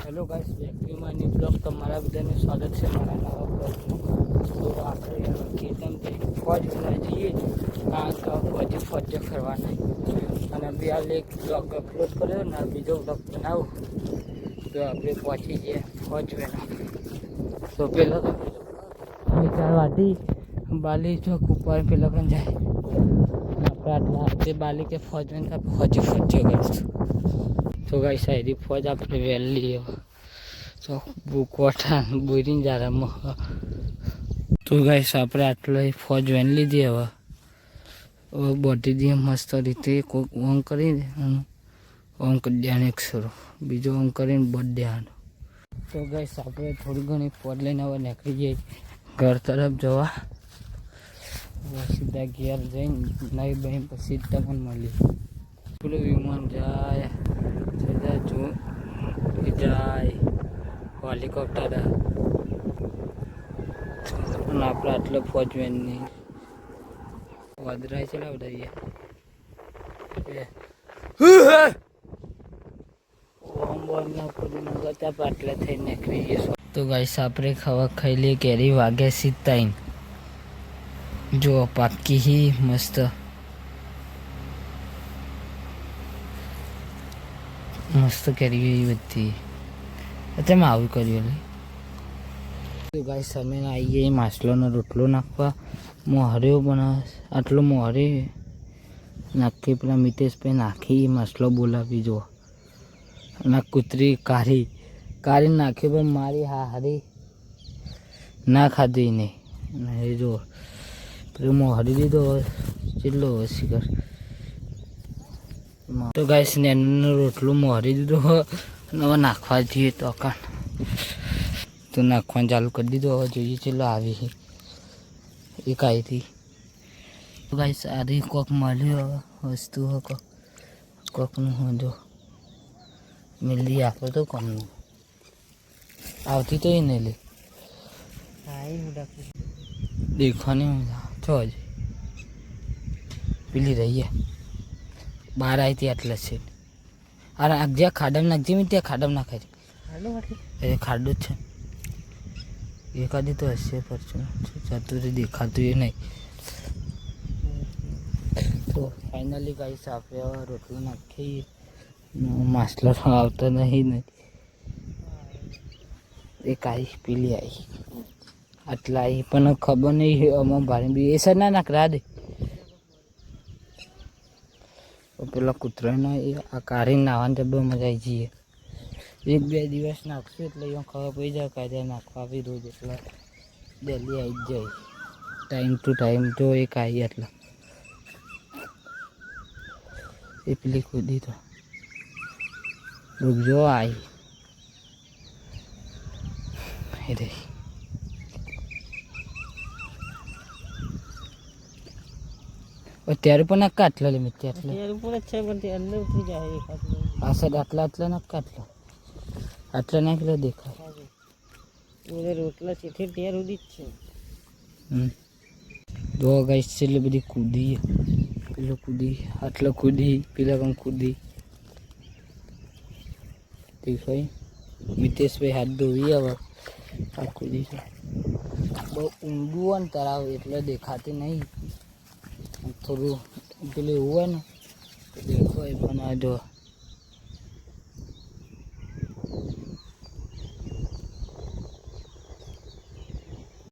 Hello guys, વ્યક્તિમાની blog તમારા બધાને સ્વાગત છે મારા નવા બ્લોગમાં. તો આપણે ખેતરથી ફોજ વિના જઈએ કારણ ફોજ કરવાના અને બી આ એક બ્લોગ અપલોડ કર્યો ને બીજો બ્લોગ બનાવું તો આપણે પહોંચી જઈએ ફોજ વિના. તો પેલો તો 4 વાટી બાલી ચોક ઉપર પેલો પણ જાય આપણે આટલા તે બાલી કે ફોજ વિના ફોજ કરીશું. તો ગાઈ સાઈડ ફોજ આપણે વહેલી તો કોઠા બોરીને જારામાં તો ગાઈસ આપણે આટલો ફોજ વેન લીધી. હવે બોટી દઈએ મસ્ત રીતે કોઈક ઓમ કરીને ઓમ કરી દેવાનું 100 બીજો ઓમ કરીને બટ દેવાનું. તો ગાઈસ આપણે થોડી ઘણી ફોજ લઈને હવે નીકળી જઈએ ઘર તરફ જવા. સીધા ઘેર જઈને નહીં બહેન પછી તમને મળી પેલું વિમાન જાય સીધા જો જાય હેલિકોપ્ટર અને આપણે આટલો ફોજ વેનની વાદરાય ચલાવડાવીએ પાટલા થઈ નીકળી જઈએ. તો ગાઈસ આપણે ખાવા ખાઈ લઈએ કેરી વાગે સીતાઈને જો પાકી હી મસ્ત મસ્ત કેરી બધી અત્યારે આવું કર્યું. તો ગાઈસ અમે આવી ગઈ માછલાનો રોટલો નાખવા મોહરીઓ બનાવે આટલો મોહરી નાખી પેલા મિતેશભાઈ નાખી માછલો બોલાવી જો અને કૂતરી કાઢી નાખી પણ મારી હારી ના ખાધી નહીં એ જો પેલું મોહરી લીધો ચેટલો શિખર. તો ગાઈસ નેનો રોટલો મોહરી દીધો હવે નાખવા જઈએ તો કાન તો નાખવાનું ચાલુ કરી દીધું. હવે જોઈએ ચેલો આવી એક આવી તો ગાઈસ આરી કોક મળ્યો વસ્તુ કોકનું હું જો મિલી આપો તો કોમનું આવતી તો એ નહીં લે દેખવાની છો જ પેલી રહીએ બહાર આવી હતી એટલે છે. અરે જ્યાં ખાડામાં નાખજે મેં ત્યાં ખાડામાં નાખાય છે ખાડું જ છે એકાદી તો હશે પરચું જતું દેખાતું એ નહીં. તો ફાઇનલી ગાઈસ આપણે રોટલો નાખી માછલો આવતો નહીં એક આવી પેલી આવી આટલા આવી પણ ખબર નહીં અમાર ભારે બી એ સર ના નાખરા દે પેલા કૂતરાનો આ કાઢીને નાવાની તો બહુ મજા આવી જઈએ. 1-2 દિવસ નાખશું એટલે એવું ખબર પડી જાય કાયદે નાખવા આપી રોજ એટલે ડેલી આવી જ જાય ટાઈમ ટુ ટાઈમ. જો એક આવી એટલે એ પેલી કૂદી તો જો આવી એ રહી અત્યારે પણ ના કાટલા લે મિત્ર આ સાઈડ આટલા ના કાટલા આટલા નાખેલા દેખાય રોટલા છે ત્યાર સુધી જ છે. દો ગાઈસ છેલ્લે બધી કૂદી પેલો કૂદી આટલો કૂદી પેલા પણ કૂદી દેખાય. મિતેશભાઈ હાથ ધોવી હવે આ કૂદી છે બહુ ઊંડું હોય ને તળાવ એટલે દેખાતી નહીં થોડું પેલું એવું હોય ને તો દેખાય પણ આ જો